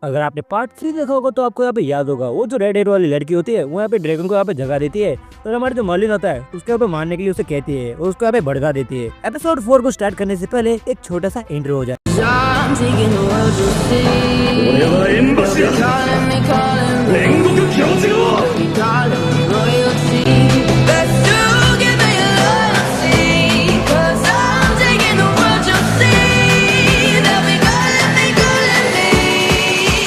अगर आपने पार्ट 3 देखा होगा तो आपको यहाँ पे याद होगा, वो जो रेड हेयर वाली लड़की होती है वो यहाँ पे ड्रैगन को यहाँ पे जगा देती है और हमारे जो मर्लिन होता है उसके यहाँ पे मारने के लिए उसे कहती है और उसको यहाँ पे भड़का देती है। एपिसोड 4 को स्टार्ट करने से पहले एक छोटा सा इंट्रो हो जाए। I'm taking the world to see. 俺はエンバシ They're だ calling me, calling me, 煉獄教授を calling me royalty. Let's together your loyalty. 'Cause I'm taking the world to see. They'll be calling me, calling me.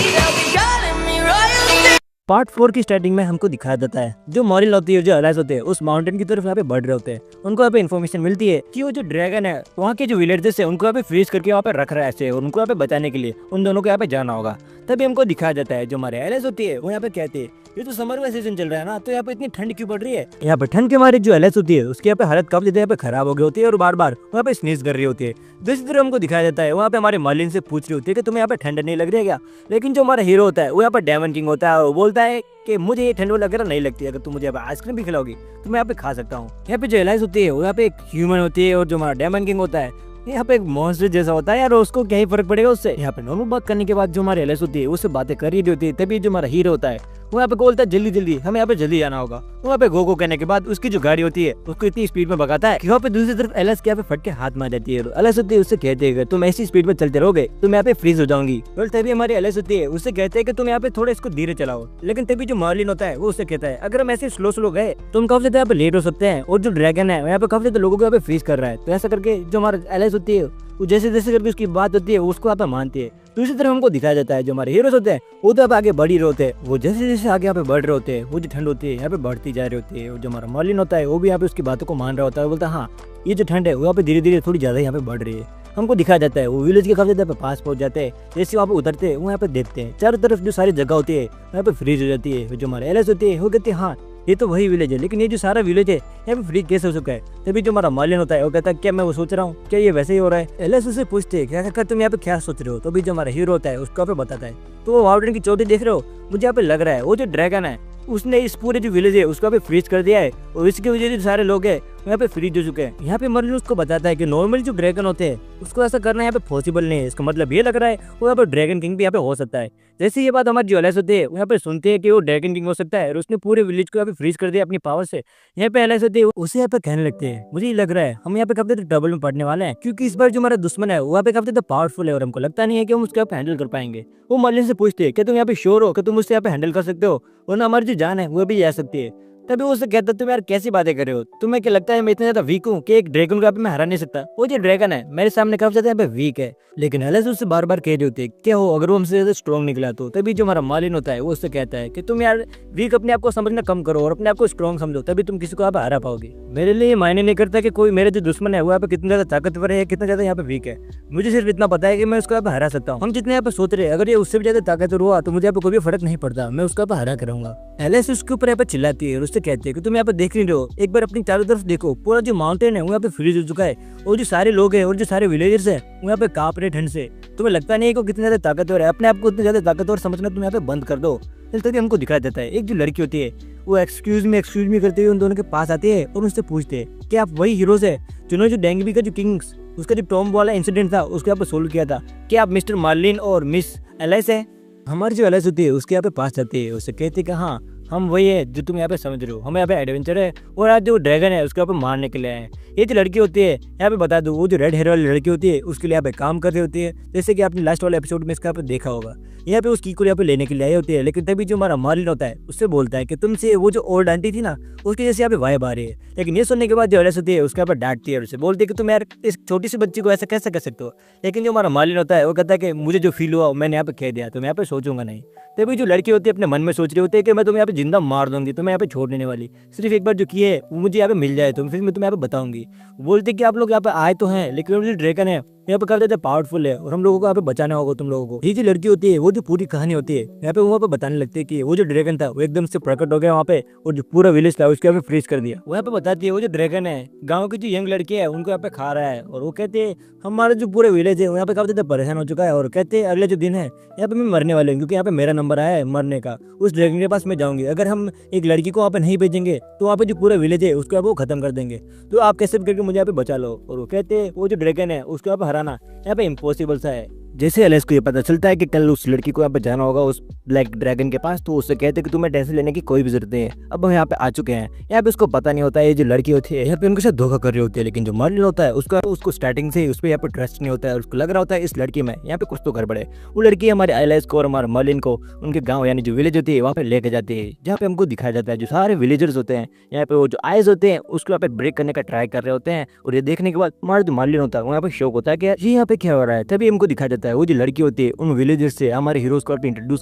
They'll be calling me royalty. Part 4 की starting में हमको दिखाया जाता है जो मॉरिल होती है, जो अलाइज होते हैं उस माउंटेन की तरफ यहाँ पे बढ़ रहे होते हैं। उनको यहाँ पे इन्फॉर्मेशन मिलती है कि वो जो ड्रैगन है वहाँ के जो विलेजर्स है उनको यहाँ पे फ्रीज करके वहाँ पे रख रहा है ऐसे, और उनको यहाँ पे बचाने के लिए उन दोनों को यहाँ पे जाना होगा। तभी हमको दिखाया जाता है जो हमारे एलिस होती है वो यहाँ पे कहती है ये तो समर का सीजन चल रहा है ना, तो यहाँ पे इतनी ठंड क्यों पड़ रही है। यहाँ पे ठंड के मारे जो एलिस होती है उसकी यहाँ पे हालत काफी ज्यादा यहाँ पे खराब हो गई होती है और बार बार वहाँ पे स्नीज कर रही होती है। दूसरी तरफ हमको दिखाया जाता है वहाँ पे हमारे मर्लिन से पूछ रही होती है कि तुम्हें यहाँ पे ठंड नहीं लग रही है क्या। लेकिन जो हमारा हीरो होता है वो यहाँ पे डेमन किंग होता है, वो बोलता है कि मुझे ये ठंड वगैरह नहीं लगती, अगर तुम मुझे यहाँ पे आइसक्रीम भी खिलाओगी तो मैं यहाँ पे खा सकता हूँ। यहाँ पे जो एलाइज होती है वो यहाँ पे एक ह्यूमन होती है और जो हमारा डेमन किंग होता है यहाँ पे एक मॉन्स्टर जैसा होता है यार, उसको क्या ही फर्क पड़ेगा उससे। यहाँ पे नॉर्मल बात करने के बाद जो हमारी एलिस होती है उससे बातें कर रही होती है। तभी जो हमारा हीरो होता है वो यहाँ पे बोलता है जल्दी जल्दी हमें यहाँ पे जल्दी जाना होगा। वहाँ पे गो कहने के बाद उसकी जो गाड़ी होती है उसको इतनी स्पीड में भगाता है कि वहाँ पे दूसरी तरफ एलिस के यहाँ पे फट के हाथ मार जाती है। एलिस होती है उससे कहते हैं तुम ऐसी स्पीड में चलते रहोगे तो मैं यहाँ पे फ्रीज हो जाऊंगी। और तभी हमारी एलिस होती है उससे कहते हैं कि तुम यहाँ पे थोड़ा इसको धीरे चलाओ। लेकिन तभी जो मर्लिन होता है वो उससे कहता है अगर हम ऐसे स्लो गए तो हम काफी ज्यादा यहाँ पे लेट हो सकते हैं, और जो ड्रैगन है यहाँ पे काफी ज्यादा लोगों को यहाँ पे फ्रीज कर रहा है। तो ऐसा करके जो हमारा एलिस होती है वो जैसे जैसे करके उसकी बात होती है उसको यहाँ पे मानती है। दूसरी तरफ हमको दिखाया जाता है जो हमारे हीरोज होते हैं वो तो अब आगे बढ़ ही रहे होते हैं, वो जैसे जैसे आगे यहाँ पे बढ़ रहे होते हैं वो जो ठंड होती है यहाँ पे बढ़ती जा रही होती है। और जो हमारा मर्लिन होता है वो भी यहाँ पे उसकी बातों को मान रहा होता है, बोलता है हाँ ये जो ठंड है वो यहाँ पे धीरे धीरे थोड़ी ज्यादा यहाँ पे बढ़ रही है। हमको दिखाया जाता है वो विलेज के काफी ज्यादा पास पहुंच जाते हैं। जैसे वहाँ पे उतरते हैं वो यहाँ पे देखते हैं चारों तरफ जो सारी जगह होती है यहाँ पे फ्रीज हो जाती है। जो हमारे एलिस होती है वो कहते हैं हाँ ये तो वही विलेज है, लेकिन ये जो सारा विलेज है यहाँ पे फ्रीज कैसे हो चुका है। तभी जो हमारा मर्लिन होता है वो कहता है क्या मैं वो सोच रहा हूँ क्या ये वैसे ही हो रहा है। एलिस उससे पूछते हैं क्या तुम यहाँ पे क्या सोच रहे हो। तो अभी जो हमारा हीरो होता है उसको यहाँ पे बताता है तो वो माउंटेन की चोटी देख रहे हो, मुझे यहाँ पे लग रहा है वो जो ड्रैगन है उसने इस पूरे जो विलेज है उसको यहाँ पे फ्रीज कर दिया है और इसकी वजह से सारे लोग हैं यहाँ पे फ्रीज हो चुके हैं। यहाँ पे मर्लिन उसको बताता है कि नॉर्मल जो ड्रैगन होते हैं उसको ऐसा करना यहाँ पे पॉसिबल नहीं है। इसका मतलब ये लग रहा है वो यहाँ पे ड्रैगन किंग भी यहाँ पे हो सकता है। जैसे ये बात हमारी जो एलिस होती है वो यहाँ पे सुनते हैं कि वो ड्रैगन किंग हो सकता है और उसने पूरे विलेज को यहाँ पे फ्रीज कर दिया अपनी पावर से। यहाँ पे एलिस होती है उसे यहाँ पे कहने लगते हैं मुझे ये लग रहा है हम यहाँ पे काफी ज्यादा ट्रबल में पड़ने वाले हैं, क्योंकि इस बार जो हमारा दुश्मन है वो यहाँ पे काफी ज्यादा पावरफुल है और हमको लगता नहीं है कि हम उसको यहाँ पे हैंडल कर पाएंगे। वो मर्लिन से पूछते हैं क्या तुम यहाँ पे श्योर हो कि तुम उससे यहाँ पे हैंडल कर सकते हो, वरना हमारी जो जान है वो भी जा सकती है। तभी वो उससे कहता तुम यार कैसी बातें कर रहे हो, तुम्हें क्या लगता है मैं इतना ज्यादा वीक हूँ कि एक ड्रैगन को यहाँ पे मैं हरा नहीं सकता। वो जो ड्रैगन है मेरे सामने काफी ज्यादा यहाँ पे वीक है। लेकिन एलिस उससे बार बार कह रही होती है क्या हो अगर वो हमसे ज्यादा स्ट्रॉन्ग निकला तो। तभी जो हमारा मर्लिन होता है वो उससे कहता है कि तुम यार वीक अपने आप को समझना कम करो और अपने आप को स्ट्रॉन्ग समझो, तभी तुम किसी को यहाँ पे हरा पाओगे। मेरे लिए मायने नहीं करता कि कोई मेरे जो दुश्मन है वो यहाँ पे कितना ज्यादा ताकतवर है कितना ज्यादा यहाँ पे वीक है, मुझे सिर्फ इतना पता है कि मैं उसको यहाँ पे हरा सकता हूँ। हम जितने यहाँ पे सोच रहे हैं अगर ये उससे भी ज्यादा ताकतवर हुआ तो मुझे यहाँ पे कोई भी फर्क नहीं पड़ता, मैं उसको यहाँ पे हरा करूंगा। एलिस उसके ऊपर यहाँ पे चिल्लाती है और उससे कहती है कि तुम यहाँ पे देख नहीं रहे हो, एक बार अपनी चारों तरफ देखो पूरा जो माउंटेन है वो यहाँ पे फ्रीज हो चुका है और जो सारे लोग हैं और जो सारे विलेजर्स है वो यहाँ पे कांप रहे ठंड से। तुम्हें लगता नहीं है कि कितने ज्यादा ताकतवर है, अपने आप को उतने ज्यादा ताकतवर समझना तुम यहाँ पे बंद कर दो। तभी हमको दिखाया जाता है एक जो लड़की होती है वो एक्सक्यूज मी करते हुए उन दोनों के पास आती है और उनसे पूछते हैं कि आप वही हीरोज है जिन्होंने जो डेंगवी का जो किंग्स उसका जो टॉम वाला इंसिडेंट था उसको यहाँ पे सोल्व किया था, क्या आप मिस्टर मर्लिन और मिस एलिस है। हमारी जो एलिस होती है उसके यहाँ पे पास जाती है, उससे कहती है कि हाँ हम वही है जो तुम यहाँ पे समझ रहे हो, हमें यहाँ पे एडवेंचर है और आज जो ड्रैगन है उसके यहाँ पे मारने के लिए आए हैं। ये जो लड़की होती है यहाँ पे बता दूं वो जो रेड हेयर वाली लड़की होती है उसके लिए यहाँ पे काम कर रही होती है, जैसे कि आपने लास्ट वाले एपिसोड में इसका यहाँ पे देखा होगा। यहाँ पे उस की को यहाँ पे लेने के लिए आई होती है, लेकिन तभी जो हमारा मर्लिन होता है उससे बोलता है कि तुमसे वो जो ओल्ड आंटी थी ना उसकी जैसे यहाँ पे वाइब आ रही है। लेकिन ये सुनने के बाद जो एलिस होती है उसके यहाँ पे डांटती है और उसे बोलती है कि तुम यार इस छोटी सी बच्ची को ऐसा कैसे कर सकते हो। लेकिन जो हमारा मर्लिन होता है वो कहता है कि मुझे जो फील हुआ मैंने यहाँ पे कह दिया तो मैं यहाँ पे सोचूंगा नहीं। तभी जो लड़की होती है अपने मन में सोच रही होती है कि मैं तुम्हें यहाँ पे जिंदा मार दूंगी, तुम्हें यहाँ पे छोड़ देने वाली, सिर्फ एक बार जो किए है वो मुझे यहाँ पे मिल जाए तो फिर मैं तुम्हें यहाँ पे बताऊंगी। बोलते कि आप लोग यहाँ पे आए तो हैं लेकिन जो ड्रैगन है यहाँ पे काफी ज्यादा पावरफुल है और हम लोगों को यहाँ पे बचाना होगा तुम लोगों को। ये जो लड़की होती है वो जो पूरी कहानी होती है यहाँ पे वहाँ पे बताने लगती है कि वो जो ड्रैगन था वो एकदम से प्रकट हो गया वहाँ पे और जो पूरा विलेज था उसको यहाँ पे फ्रीज कर दिया। वो यहाँ पे बताती है वो जो ड्रैगन है गाँव की जो यंग लड़की है उनको यहाँ पे खा रहा है और वो कहते हैं हमारा जो पूरे विलेज है वो यहाँ पे काफी ज्यादा परेशान हो चुका है और कहते हैं अगले जो दिन है यहाँ पे मैं मरने वाले हूँ क्योंकि यहाँ पे मेरा नंबर आया है मरने का, उस ड्रैगन के पास मैं जाऊंगी। अगर हम एक लड़की को वहाँ पे नहीं भेजेंगे तो वहाँ पे जो पूरा विलेज है उसको वो खत्म कर देंगे, तो आप कैसे भी करके मुझे यहाँ पे बचा लो। और वो कहते हैं वो जो ड्रैगन है उसको यहाँ पे हराना यहाँ पे इम्पॉसिबल सा है, जैसे एलेक्स को ये पता चलता है कि कल उस लड़की को यहाँ पे जाना होगा उस ब्लैक ड्रैगन के पास, तो उससे कहते हैं कि तुम्हें टेंशन लेने की कोई भी जरूरत नहीं है, अब हम यहाँ पे आ चुके हैं। यहाँ पे उसको पता नहीं होता है ये जो लड़की होती है यहाँ पे उनके साथ धोखा कर रही होती है, लेकिन जो मर्लिन होता है उसको स्टार्टिंग से उस पर यहाँ पे ट्रस्ट नहीं होता है। उसको लग रहा होता है इस लड़की में यहाँ पे कुछ तो गड़बड़ है। वो लड़की हमारे एलेक्स को और हमारे मर्लिन को उनके गाँव यानी जो विलेज होती है वहाँ पे लेके जाती है, जहाँ पे हमको दिखाया जाता है जो सारे विलेजर्स होते हैं यहाँ पे वो जो आइज होते हैं उसको यहाँ पे ब्रेक करने का ट्राई कर रहे होते हैं। और ये देखने के बाद हमारा जो मर्लिन होता है वो यहाँ पे शौक होता है कि ये यहाँ पे क्या हो रहा है। तभी हमको दिखाया जाता है वो जो लड़की होती है उन विलेजर्स से हमारे हीरोज को इंट्रोड्यूस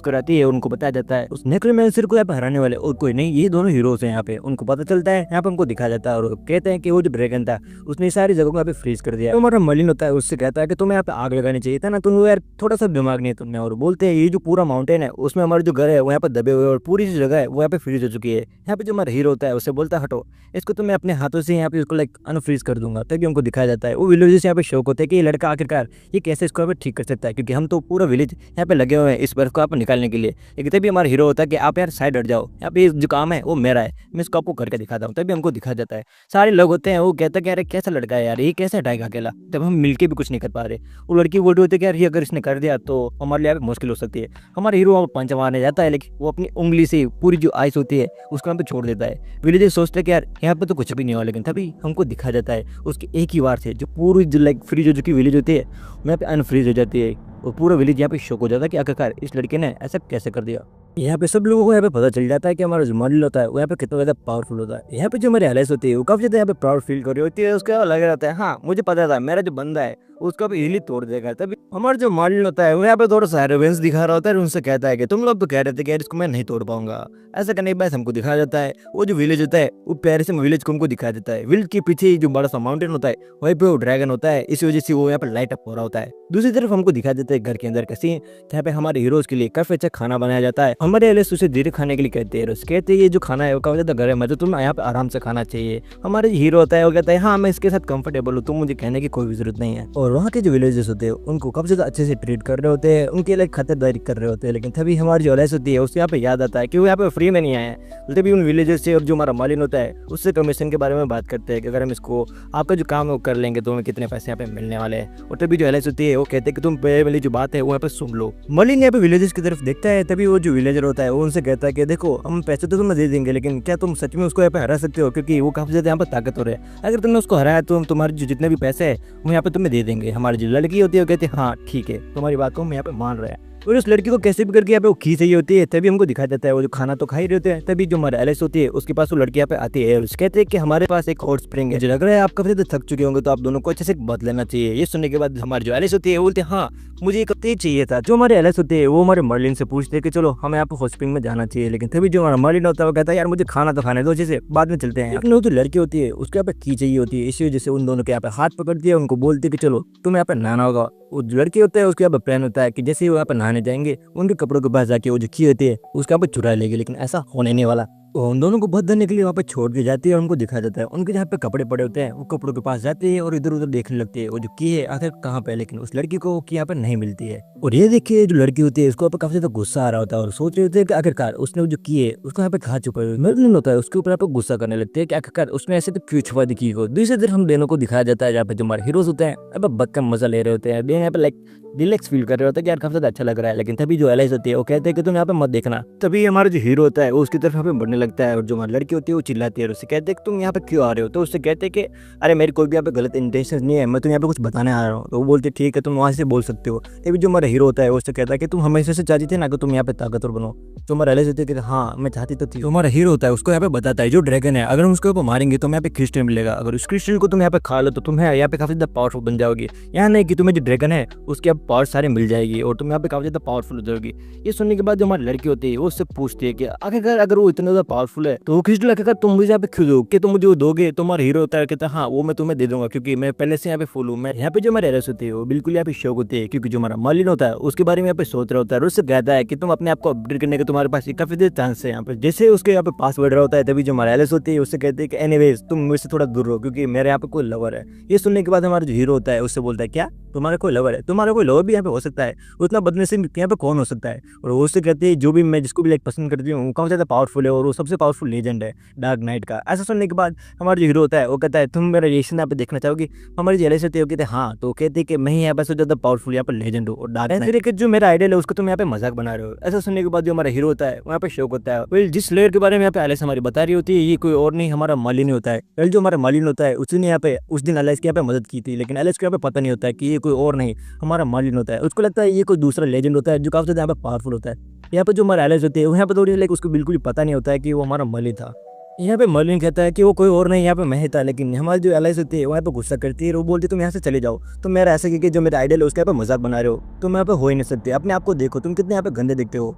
कराती है। उनको बताया जाता है उस नेक्रोमैंसर को यहाँ पे हराने वाले और कोई नहीं, ये दोनों हीरोज हैं यहाँ पे। उनको पता चलता है यहाँ पे हमको दिखाया जाता है और कहते हैं कि वो जो ड्रैगन था उसने सारी जगह को यहाँ पे फ्रीज कर दिया। तो हमारा मर्लिन होता है उससे कहता है कि तुम्हें यहाँ पे आग लगानी चाहिए था ना, तुम यार थोड़ा सा दिमाग नहीं है तुमने। और बोलते हैं ये जो पूरा माउंटेन है उसमें हमारे जो घर है वो यहाँ पे दबे हुए और पूरी जो जगह है वो यहाँ पे फ्रीज हो चुकी है। यहाँ पे जो हमारा हीरो होता है उससे बोलता है हटो इसको तो मैं अपने हाथों से यहाँ पे उसको लाइक अनफ्रीज कर दूंगा। तभी हमको दिखाया जाता है वो विलेजर्स यहाँ पे शौक होते हैं कि ये लड़का आखिरकार ये कैसे इसको यहाँ पे ठीक कर सकता है, क्योंकि हम तो पूरा विलेज यहाँ पे लगे हुए हैं इस बर्फ को आप निकालने के लिए। लेकिन तभी हमारा हीरो होता है कि आप यार साइड हट जाओ, यहाँ पे जो काम है वो मेरा है, मैं इसको आपको करके दिखाता हूँ। तभी हमको दिखाया जाता है सारे लोग होते हैं वो कहता है कि यार कैसा लड़का है यार ये कैसे हटाएगा अकेला, तब हम मिलके भी कुछ नहीं कर पा रहे। वो लड़की बोल रही होती है कि यार ये अगर इसने कर दिया तो हमारे लिए मुश्किल हो सकती है। हमारा हीरो वहाँ पंच मारने जाता है लेकिन वो अपनी उंगली से पूरी जो आइस होती है उसको यहाँ पे छोड़ देता है। विलेजर सोचते हैं कि यार यहाँ पे तो कुछ भी नहीं हुआ, लेकिन तभी हमको दिखाया जाता है उसकी एक ही वार से जो पूरी जो लाइक फ्रीज हो चुकी विलेज होती है वहाँ पे अनफ्रीज हो जाती है और पूरा विलेज यहाँ पे शौक हो जाता है कि आखिरकार इस लड़के ने ऐसा कैसे कर दिया। यहाँ पे सब लोगों को यहाँ पे पता चल जाता है कि हमारा जो मॉडल होता है वो यहाँ पे कितना ज़्यादा पावरफुल होता है। यहाँ पे जो हमारी एलाइस होती है वो काफ़ी ज़्यादा यहाँ पे प्राउड फील कर रही होती है। उसका लग रहा है हाँ मुझे पता था मेरा जो बंदा है उसको भी इजीली तोड़ देगा। तभी हमारा जो मॉडल होता है वो यहाँ पे थोड़ा सा एरोगेंस दिखा रहा होता है और उनसे कहता है कि तुम लोग तो कह रहे थे कि यार इसको मैं नहीं तोड़ पाऊंगा। ऐसा करने के बाद हमको दिखाया जाता है वो जो विलेज होता है वो प्यारे से विलेज को हमको दिखाया जाता है। विलेज के पीछे जो बड़ा सा माउंटेन होता है वहीं पे वो ड्रैगन होता है, इसी वजह से वो यहाँ पे लाइट अप हो रहा होता है। दूसरी तरफ हमको दिखाया जाता है घर के अंदर का सीन जहाँ पे हमारे हीरोज के लिए काफी अच्छा खाना बनाया जाता है। हमारे एलिस उसे धीरे खाने के लिए कहते हैं, कहते हैं ये जो खाना है वो काफी ज्यादा गर्म है तो तुम्हें यहाँ पे आराम से खाना चाहिए। हमारे हीरो होता है वो कहता है हाँ मैं इसके साथ कंफर्टेबल हूँ, तुम मुझे कहने की कोई भी जरूरत नहीं है। और वहाँ के जो विलेजेस होते हैं उनको काफी ज्यादा अच्छे से ट्रीट कर रहे होते हैं, उनके लिए खतरदारी कर रहे होते हैं। लेकिन तभी हमारी जो एलिस होती है उससे यहाँ पे याद आता है कि वो यहाँ पे फ्री में नहीं आए हैं। तभी उन विलेजेस से और जो हमारा मालिन होता है उससे कमीशन के बारे में बात करते हैं कि अगर हम इसको आपका जो काम है वो कर लेंगे तो हमें कितने पैसे यहाँ पे मिलने वाले हैं। और तभी जो एलिस होती है वो कहते हैं कि तुम वाली जो बात है वो यहाँ पे सुन लो। मलिन यहाँ पे विलेजेस की तरफ देखता है, तभी वो जो विलेजर होता है वो उनसे कहता है कि देखो हम पैसे तो तुम्हें दे देंगे लेकिन क्या तुम सच में उसको यहाँ पे हरा सकते हो, क्योंकि वो काफी ज्यादा यहाँ पर ताकतवर है। अगर तुमने उसको हराया तो तुम्हारे जो जितने भी पैसे है वो यहाँ पे तुम्हें दे देंगे। हमारी जो लड़की होती है वो कहती है हाँ ठीक है तुम्हारी बात को हम यहाँ पे मान रहे हैं। और उस लड़की को कैसे भी करके यहाँ पे वो खी चाहिए होती है। तभी हमको दिखाया जाता है वो जो खाना तो खा ही रहे होते हैं। तभी जो हमारे एलिस होती है उसके पास वो लड़की यहाँ पे आती है और कहते हैं कि हमारे पास एक हॉट स्प्रिंग है, जो लग रहा है आप कभी तो थक चुके होंगे तो आप दोनों को अच्छे से बदल लेना चाहिए। ये सुनने के बाद हमारी जो एलिस होती है वो बोलते हैं हाँ मुझे एक हफ्ते चाहिए था। जो हमारे एलिस होते हैं वो हमारे मर्लिन से पूछते हैं कि चलो हमें यहाँ पे हॉट स्प्रिंग में जाना चाहिए। लेकिन तभी जो हमारा मर्लिन होता है वो कहता है यार मुझे खाना तो खाने दो, जैसे बाद में चलते हैं। लेकिन वो जो लड़की होती है उसके यहाँ पे की चाहिए होती है, इसी वजह से उन दोनों के यहाँ पे हाथ पकड़ दिया, उनको बोलती है कि चलो तुम्हें यहाँ पे नहाना होगा। वो जो लड़की होता है उसके यहाँ पे प्लान होता है कि जैसे ही वो यहाँ पे नहाने जाएंगे उनके कपड़ों के पास जाके वो जो की होती है उसके यहाँ पे चुरा लेगी, लेकिन ऐसा होने नहीं वाला। वो उन दोनों को बध देने के लिए वहाँ पे छोड़ दी जाती है और उनको दिखाया जाता है उनके जहाँ पे कपड़े पड़े होते हैं वो कपड़ों के पास जाते हैं और इधर उधर देखने लगती है वो जो की है आखिर कहाँ पे, लेकिन उस लड़की को की यहाँ पे नहीं मिलती है। और ये देखिए जो लड़की होती है उसको काफी ज्यादा गुस्सा आ रहा होता है और सोच रहे होते हैं कि आखिरकार उसने वो जो की है उसको यहाँ पे कहा छुपा मर्लिन होता है उसके ऊपर यहाँ पे गुस्सा करने लगते हैं कि आखिरकार उसने ऐसे तो क्यों छुपा दी की को। दूसरी तरफ हम दोनों को दिखाया जाता है जहाँ पे जो हमारे हीरोज होते हैं अब बद मजा ले रहे होते हैं, यहाँ पे लाइक रिलैक्स फील कर रहे होते हैं कि यार काफी ज्यादा अच्छा लग रहा है। लेकिन तभी जो एलाइस होती है वो कहते हैं कि तुम यहाँ पे मत देखना। तभी हमारा जो हीरो होता है वो उसकी तरफ यहाँ पे बढ़ने लगता है और जो हमारी लड़की होती है वो चिल्लाती है और उससे कहते हैं कि तुम यहाँ पे क्यों आ रहे हो। तो उससे कहते हैं कि अरे मेरी कोई भी यहाँ पे गलत इंटेंशन नहीं है, मैं तुम्हें यहाँ पे कुछ बताने आ रहा हूँ। तो वो बोलते ठीक है तुम वहाँ से बोल सकते हो। तभी जो हमारा हीरो होता है वो उससे कहता है कि तुम हमेशा से चाहती थी ना कि तुम यहाँ पे ताकतवर बनो। तो हमारा एलाइस होती है कि हाँ मैं चाहती तो थी। तो हमारा हीरो होता है उसको यहाँ पे बताता है जो ड्रैगन है अगर हम उसके ऊपर मारेंगे तो यहाँ पे क्रिस्टल मिलेगा, अगर उस क्रिस्टल को तुम यहाँ पे खा लो तो तुम्हें यहाँ पे काफी ज्यादा पावरफुल बन जाओगी। यहाँ नहीं कि तुम्हें जो ड्रैगन है उसके अब पावर सारे मिल जाएगी और तुम यहाँ पे काफी ज्यादा पावरफुल हो जाओगी। ये सुनने के बाद जो हमारी लड़की होती है वो उससे पूछती है कि आखिरकार अगर वो इतना ज्यादा पावरफुल है तो वो क्रिस्टल आखिरकार तुम मुझे यहाँ पे क्यों दो, कि तुम मुझे वो दोगे। तो हमारा हीरो होता है कहता है हाँ वो मैं तुम्हें दे दूंगा क्योंकि मैं पहले से यहाँ पे फुल हूँ। मैं यहाँ पे जो हमारे एरस होती है वो बिल्कुल यहाँ पे शौक होती है, क्योंकि जो हमारा मर्लिन होता है उसके बारे में यहाँ पे सोच रहा होता है और उससे कहता है कि तुम अपने आप को अपडेट करने के तुम्हारे पास काफी देर चांस है यहाँ पे। जैसे उसके यहाँ पे पास बढ़ रहा होता है तभी जो हमारा एलिस होती है उससे कहते हैं कि एनीवेज तुम मुझसे थोड़ा दूर रहो क्योंकि मेरे यहाँ पे कोई लवर है। ये सुनने के बाद हमारा जो हीरो होता है उससे बोलता है क्या तुम्हारा कोई लवर है, तुम्हारा कोई लोअर भी यहाँ पे हो सकता है, उतना बदनसीब यहाँ पे कौन हो सकता है। और वो उससे कहते हैं जो भी मैं जिसको भी लाइक पसंद करती हूँ वो काफ़ी ज़्यादा पावरफुल है और वो सबसे पावरफुल लेजेंड है डार्क नाइट का। ऐसा सुनने के बाद हमारा जो हीरो होता है वो कहता है तुम मेरा रिएक्शन यहाँ पे देखना चाहोगी। हमारी जेलस होती है, वो कहते हैं हाँ, तो कहते हैं कि मैं ही यहाँ पे सबसे ज़्यादा पावरफुल यहाँ पे लेजेंड हूँ और डार्क नाइट फिर जो मेरा आइडियल है उसको तुम यहाँ पे मजाक बना रहे हो। ऐसा सुनने के बाद जो हमारा हीरो होता है वहाँ पे शौक होता है। वेल जिस लेयर के बारे में यहाँ पे एलिस हमारी बता रही होती है ये कोई और नहीं हमारा मर्लिन होता है। वेल जो हमारा मर्लिन होता है उसने यहाँ पे उस दिन एलिस की यहाँ पे मदद की थी, लेकिन एलिस को यहाँ पे पता नहीं होता है कि ये कोई और नहीं हमारा मर्लिन होता है। उसको लगता है ये कोई दूसरा लेजेंड होता है जो काफी ज़्यादा यहाँ पे पावरफुल होता है। यहाँ पे जो हमारा एलिस होती है यहाँ पे थोड़ी लाइक उसको बिल्कुल पता नहीं होता है कि वो हमारा मर्लिन था। यहाँ पे मर्लिन कहता है कि वो कोई और नहीं यहाँ पे मैं ही था, लेकिन हमारी जो एलाइस होती है वो यहाँ पे गुस्सा करती है और वो बोलती है तुम यहाँ से चले जाओ। तो मेरा ऐसा कि जो मेरा आइडल है उसके यहाँ पे मजाक बना रहे हो, तुम यहाँ पे हो ही नहीं सकते, अपने आप को देखो तुम कितने यहाँ पे गंदे दिखते हो।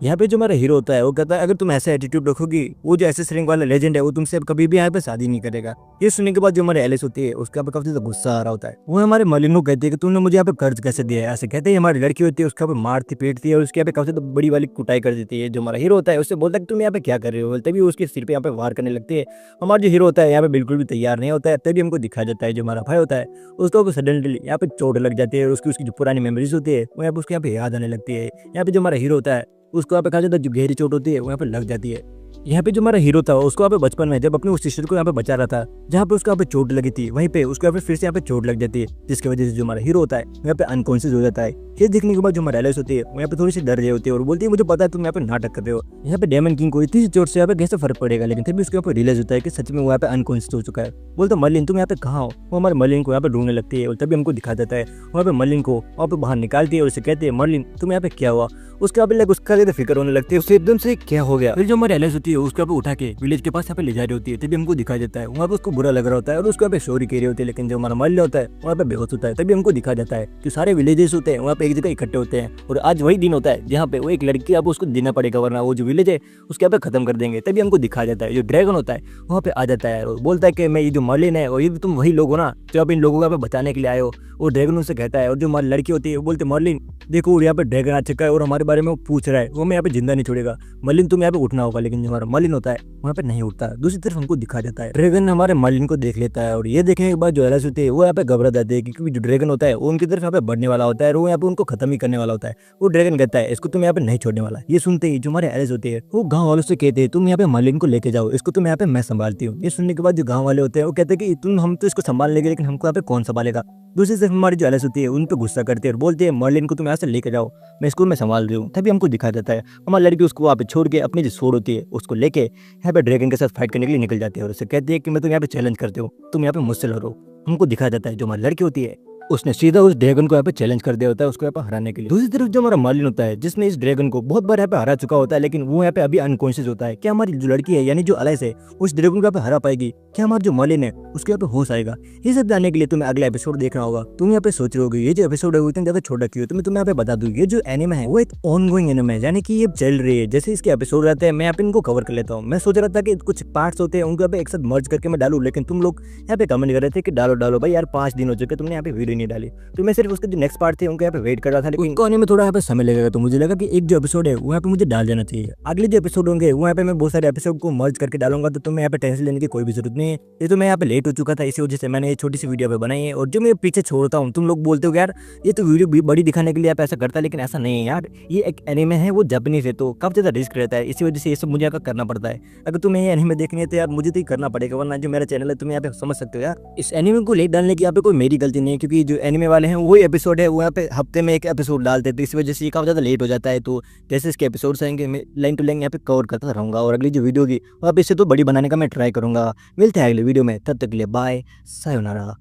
यहाँ पे जो हमारा हीरो होता है वो कहता है अगर तुम ऐसा एटीट्यूड रखोगी वो जो ऐसे रिंग वाला लेजेंड है वो तुमसे अब कभी भी यहाँ पे शादी नहीं करेगा। ये सुनने के बाद जो हमारे एलिस होती है उसके यहाँ पे काफी ज्यादा गुस्सा आ रहा होता है। वो हमारे मर्लिन को कहती है कि तुमने मुझे यहाँ पे कर्ज कैसे दिया है। ऐसे कहते हैं हमारी लड़की होती है उसके यहाँ पे मारती पीटती है और उसके यहाँ पे काफी ज्यादा बड़ी वाली कुटाई कर देती है। जो हमारा हीरो होता है उससे बोलता है तुम यहाँ पे क्या कर रहे हो, तभी उसके सिर पे यहाँ पे वार करने लगती है। हमारा जो हीरो होता है यहाँ पे बिल्कुल भी तैयार नहीं होता है, तभी हमको दिखाया जाता है जो हमारा भाई होता है उसको सडनली यहाँ पे चोट लग जाती है और उसकी जो पुरानी मेमोरीज होती है वो यहाँ पे उसके यहाँ पे याद आने लगती है। यहाँ पे जो हमारा हीरो होता है उसको यहाँ पे कहा जाता है जो गहरी चोट होती है वो यहाँ पे लग जाती है। यहाँ पे जो हमारा हीरो था उसको यहाँ पे बचपन में जब अपनी उस सिस्टर को यहाँ पे बचा रहा था जहाँ पे उसको यहाँ पे चोट लगी थी वहीं पे उसको यहाँ पे फिर से यहाँ पे चोट लग जाती है, जिसकी वजह से जो हमारा हीरो होता है यहाँ पे अनकॉन्शियस हो जाता है। ये देखने के बाद जो हमारी एलिस होती है वो यहाँ पे थोड़ी सी डर रही होती है और बोलती है मुझे पता है तुम यहाँ पे नाटक कर रहे हो। यहाँ पे डेमन किंग को इतनी सी चोट से यहाँ पे कैसे फर्क पड़ेगा, लेकिन फिर भी उसके यहाँ पे रियलाइज होता है कि सच में वो यहाँ पे अनकॉन्शियस हो चुका है। बोलता मर्लिन तुम यहाँ पे कहाँ हो। वो हमारे मर्लिन को यहाँ पे ढूंढने लगती है और तभी हमको दिखा देता है वहाँ पे मर्लिन को वहाँ पे बाहर निकालती है और उसे कहती है मर्लिन तुम यहाँ पे क्या हुआ। उसके यहाँ पे लाइक उसका ज्यादा फिक्र होने लगती है, उसे एकदम से क्या हो गया। फिर जो हमारी एलिस होती है उसको यहाँ पे उठा के विलेज के पास यहाँ पे ले जा रही होती है, तभी हमको दिखा देता है वहाँ पे उसको बुरा लग रहा होता है और उसको यहाँ पे सॉरी कह रही होती है। लेकिन जो हमारा मर्लिन होता है वहाँ पे बेहोश होता है, तभी हमको दिखा जाता है कि सारे विलेजेस होते हैं वहाँ पे एक जगह इकट्ठे होते हैं और आज वही दिन होता है जहाँ पे वो एक लड़की अब उसको देना पड़ेगा वरना वो जो विलेज है उसके यहाँ पे खत्म कर देंगे। तभी हमको दिखा जाता है जो ड्रैगन होता है वहाँ पे आ जाता है और बोलता है कि मैं ये जो मर्लिन है और ये तुम वही लोग हो ना जो आप इन लोगों को यहाँ पे बचाने के लिए आए हो। वो ड्रैगन उनसे कहता है और जो हमारी लड़की होती है वो बोलते मर्लिन देखो यहाँ पे ड्रैगन आ चुका है और हमारे बारे में वो पूछ रहा है, वो मैं यहाँ पे जिंदा नहीं छोड़ेगा, मर्लिन तुम यहाँ पे उठना होगा। लेकिन जो हमारा मर्लिन होता है वहाँ पे नहीं उठता। दूसरी तरफ हमको दिखा जाता है ड्रैगन हमारे मर्लिन को देख लेता है और ये देखने के बाद जो एलिस होती है वो यहाँ पे घबरा जाती है क्योंकि जो ड्रैगन होता है वो उनकी तरफ यहाँ पे बढ़ने वाला होता है और वो यहाँ पे उनको खत्म ही करने वाला होता है। वो ड्रैगन कहता है इसको तुम यहाँ पे नहीं छोड़ने वाला। ये सुनते ही जो हमारे एलिस होती है वो गाँव वालों से कहते हैं तुम यहाँ पे मर्लिन को लेके जाओ, इसको तुम यहाँ पे मैं संभालती हूँ। ये सुनने के बाद जो गाँव वाले होते हैं वो कहते हैं कि तुम हम तो इसको संभाल लेंगे लेकिन हमको यहाँ पे कौन संभालेगा। दूसरी तरफ हमारी जो एलिस होती है उन पे गुस्सा करती है और बोलती है मर्लिन को तुम यहाँ से लेके जाओ, मैं इसको मैं संभाल रही हूँ। तभी हमको दिखा जाता है हमारी लड़की उसको वहाँ पे छोड़ के अपनी जो सोड होती है उसको लेके यहाँ पे ड्रैगन के साथ फाइट करने के लिए निकल जाती है और उससे कहती है कि मैं तुम यहाँ पे चैलेंज करते हो, तुम यहाँ पे मुझसे लड़ो। हमको दिखा जाता है जो हमारी लड़की होती है उसने सीधा उस ड्रैगन को यहाँ पे चैलेंज कर दिया होता है उसको यहाँ पे हराने के लिए। दूसरी तरफ जो हमारा मर्लिन होता है जिसने इस ड्रैगन को बहुत बार यहाँ पे हरा चुका होता है लेकिन वो यहाँ पे अभी अनकॉन्शियस होता है। क्या हमारी जो लड़की है यानी जो एलिस है उस ड्रैगन को यहाँ पे हरा पाएगी? क्या हमारा जो मर्लिन है उसके यहाँ पे होश आएगा? ये सब जानने के लिए तुम्हें अगला एपिसोड देखना होगा। तुम यहाँ पे सोच रहे होगे ये जो एपिसोड है वो इतना ज्यादा छोटा क्यों, तो मैं तुम्हें यहाँ पे बता दूं ये जो एनिमे है वो एक ऑनगोइंग एनिमे है, यानी कि ये चल रही है। जैसे इसके एपिसोड रहते हैं मैं यहाँ पे इनको कवर कर लेता हूँ। मैं सोच रहा था कि कुछ पार्ट्स होते हैं उनको यहाँ पे एक साथ मर्ज करके मैं डालूं, लेकिन तुम लोग यहाँ पे कमेंट कर रहे थे कि डालो डालो भाई यार 5 दिन हो चुके तुमने यहाँ पे वीडियो नहीं डाली, तो मैं सिर्फ उसके जो नेक्स्ट पार्ट थे उनको यहाँ पे वेट कर रहा था। लेकिन उनको आने में थोड़ा यहाँ पे समय लगेगा, तो मुझे लगा कि एक जो एपिसोड है वो यहाँ पे मुझे डाल देना चाहिए। अगले जो एपिसोड होंगे वो यहाँ पे मैं बहुत सारे एपिसोड को मर्ज करके डालूंगा, तो तुम्हें यहाँ पे टेंशन लेने की कोई भी जरूरत नहीं है। ये तो मैं यहाँ पे लेट हो चुका था, इसी वजह से मैंने ये छोटी सी वीडियो पे बनाई है। और जो मैं पीछे छोड़ता हूँ तुम लोग बोलते हो यार ये तो वीडियो बड़ी दिखाने के लिए आप ऐसा करता है, लेकिन ऐसा नहीं है यार, ये एक एनिमे है वो जापानीज है तो काफी ज्यादा रिस्क रहता है, इसी वजह से ये सब मुझे यहाँ करना पड़ता है। अगर तुम्हें ये एनिमे देखनी है तो यार मुझे तो करना पड़ेगा, वरना जो मेरा चैनल है तुम यहाँ पे समझ सकते हो यार। इस एनिमे को लेट डालने की यहाँ पे कोई मेरी गलती नहीं है, क्योंकि जो एनिमे वाले हैं वही एपिसोड है वो यहाँ पे हफ्ते में एक एपिसोड डालते हैं, तो इस वजह से ये काफी ज्यादा लेट हो जाता है। तो जैसे इसके एपिसोड्स आएंगे मैं लाइन टू लाइन यहाँ पे कवर करता रहूंगा, और अगली जो वीडियो होगी वहाँ पे इससे तो बड़ी बनाने का मैं ट्राई करूंगा। मिलते हैं अगले वीडियो में, तब तक के लिए बाय, सायोनारा।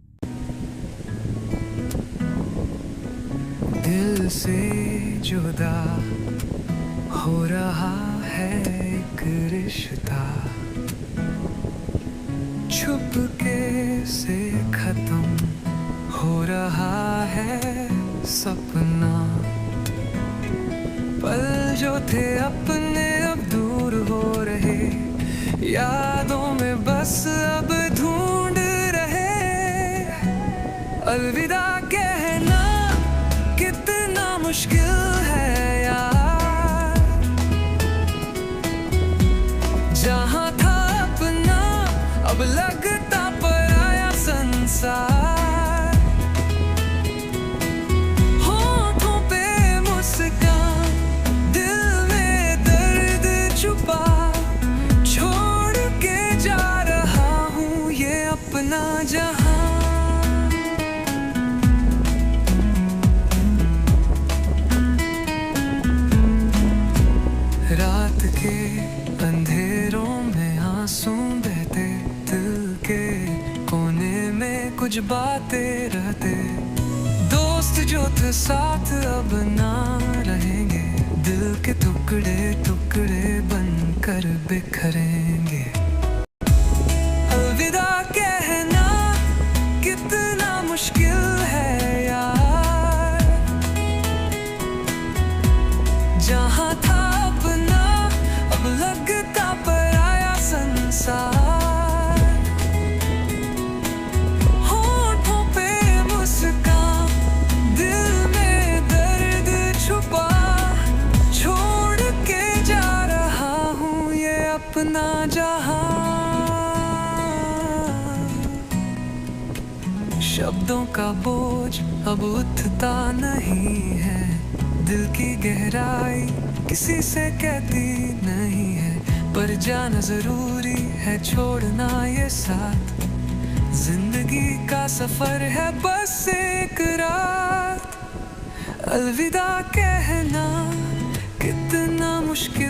दिल से जुदा हो रहा है एक रिश्ता, छुपके से खत्म हो रहा है सपना। पल जो थे अपने अब दूर हो रहे, यादों में बस अब ढूंढ रहे। अलविदा कहना कितना मुश्किल है यार, जहाँ था अपना अब लगता पराया संसार। के अंधेरों में आंसू बहते, दिल के कोने में कुछ बातें रहते। दोस्त जो थे साथ अब ना रहेंगे, दिल के टुकड़े टुकड़े बनकर बिखरेंगे। अलविदा कहना कितना मुश्किल है यार, जहाँ था अपना अब लगता पराया संसार। होठों पे मुस्कान, दिल में दर्द छुपा, छोड़ के जा रहा हूँ ये अपना जहां। शब्दों का बोझ अब उठता नहीं है, दिल की गहराई किसी से कहती नहीं है, पर जाना जरूरी है छोड़ना ये साथ। जिंदगी का सफर है बस एक रात, अलविदा कहना कितना मुश्किल